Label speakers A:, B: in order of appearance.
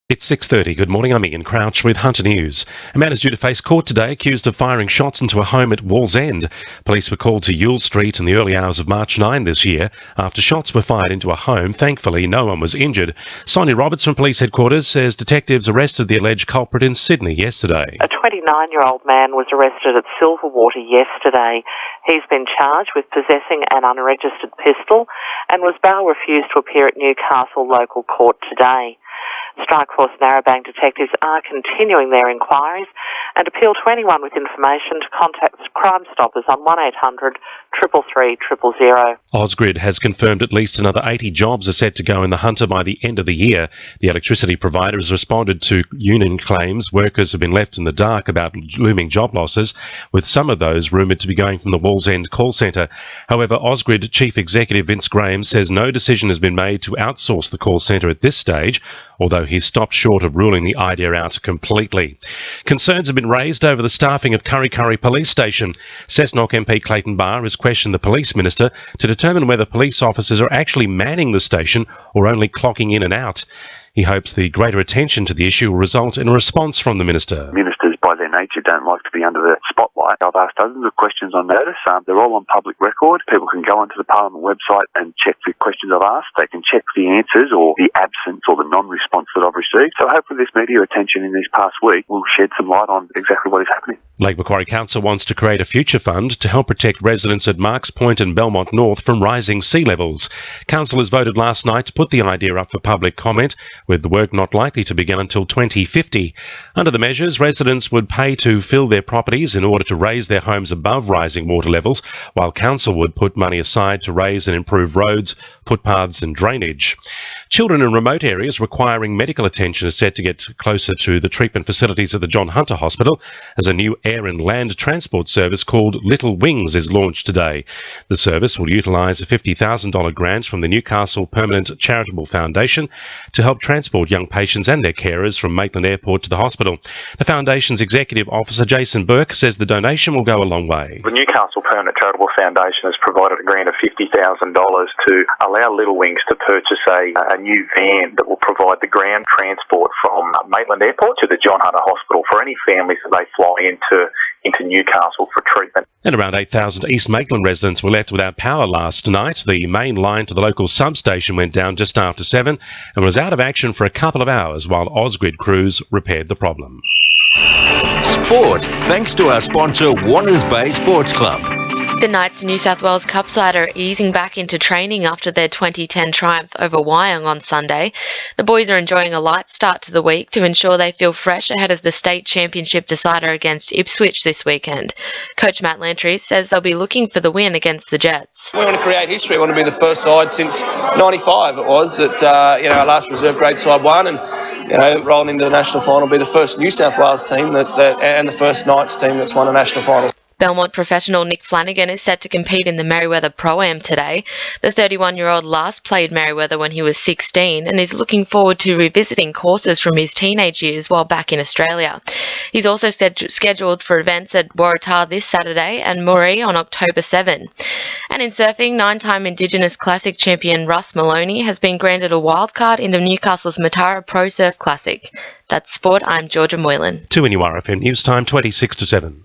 A: It's 6:30. Good morning, I'm Ian Crouch with Hunter News. A man is due to face court today accused of firing shots into a home at Wallsend. Police were called to Yule Street in the early hours of March 9 this year after shots were fired into a home. Thankfully, no one was injured. Sonia Roberts from Police Headquarters says detectives arrested the alleged culprit in Sydney yesterday.
B: A 29-year-old man was arrested at Silverwater yesterday. He's been charged with possessing an unregistered pistol and was bail refused to appear at Newcastle local court today. Strike Force Narrowbank detectives are continuing their inquiries and appeal to anyone with information to contact Crime Stoppers on 1800 333 000.
A: Ausgrid has confirmed at least another 80 jobs are set to go in the Hunter by the end of the year. The electricity provider has responded to union claims workers have been left in the dark about looming job losses, with some of those rumoured to be going from the Wallsend call centre. However, Ausgrid Chief Executive Vince Graham says no decision has been made to outsource the call centre at this stage, although he's stopped short of ruling the idea out completely. Concerns have been raised over the staffing of Kurri Kurri Police Station. Cessnock MP Clayton Barr has questioned the Police Minister to determine whether police officers are actually manning the station or only clocking in and out. He hopes the greater attention to the issue will result in a response from the Minister.
C: Ministers, by their nature, don't like to be under the spotlight. I've asked dozens of questions on notice. They're all on public record. People can go onto the Parliament website and check the questions I've asked. They can check the answers or the absence or the non-response that I've received. So hopefully this media attention in this past week will shed some light on exactly what is happening.
A: Lake Macquarie Council wants to create a future fund to help protect residents at Marks Point and Belmont North from rising sea levels. Councillors voted last night to put the idea up for public comment, with the work not likely to begin until 2050. Under the measures, residents would pay to fill their properties in order to raise their homes above rising water levels, while council would put money aside to raise and improve roads, footpaths and drainage. Children in remote areas requiring medical attention are set to get closer to the treatment facilities at the John Hunter Hospital as a new air and land transport service called Little Wings is launched today. The service will utilise a $50,000 grant from the Newcastle Permanent Charitable Foundation to help transport young patients and their carers from Maitland Airport to the hospital. The Foundation's Executive Officer Jason Burke says the donation will go a long way.
D: The Newcastle Permanent Charitable Foundation has provided a grant of $50,000 to allow Little Wings to purchase a new van that will provide the ground transport from Maitland Airport to the John Hunter Hospital for any families that they fly into Newcastle for treatment.
A: And around 8,000 East Maitland residents were left without power last night. The main line to the local substation went down just after 7 and was out of action for a couple of hours while Ausgrid crews repaired the problem.
E: Sport, thanks to our sponsor Warners Bay Sports Club.
F: The Knights New South Wales Cup side are easing back into training after their 2010 triumph over Wyong on Sunday. The boys are enjoying a light start to the week to ensure they feel fresh ahead of the state championship decider against Ipswich this weekend. Coach Matt Lantry says they'll be looking for the win against the Jets.
G: We want to create history. We want to be the first side since 95 it was that our last reserve grade side won, and rolling into the national final, be the first New South Wales team and the first Knights team that's won a national final.
F: Belmont professional Nick Flanagan is set to compete in the Merewether Pro-Am today. The 31-year-old last played Merewether when he was 16 and is looking forward to revisiting courses from his teenage years while back in Australia. He's also scheduled for events at Waratah this Saturday and Moree on October 7. And in surfing, 9-time Indigenous Classic champion Russ Maloney has been granted a wildcard into Newcastle's Matara Pro Surf Classic. That's sport. I'm Georgia Moylan.
A: 2 NURFM News Time, 26 to 7.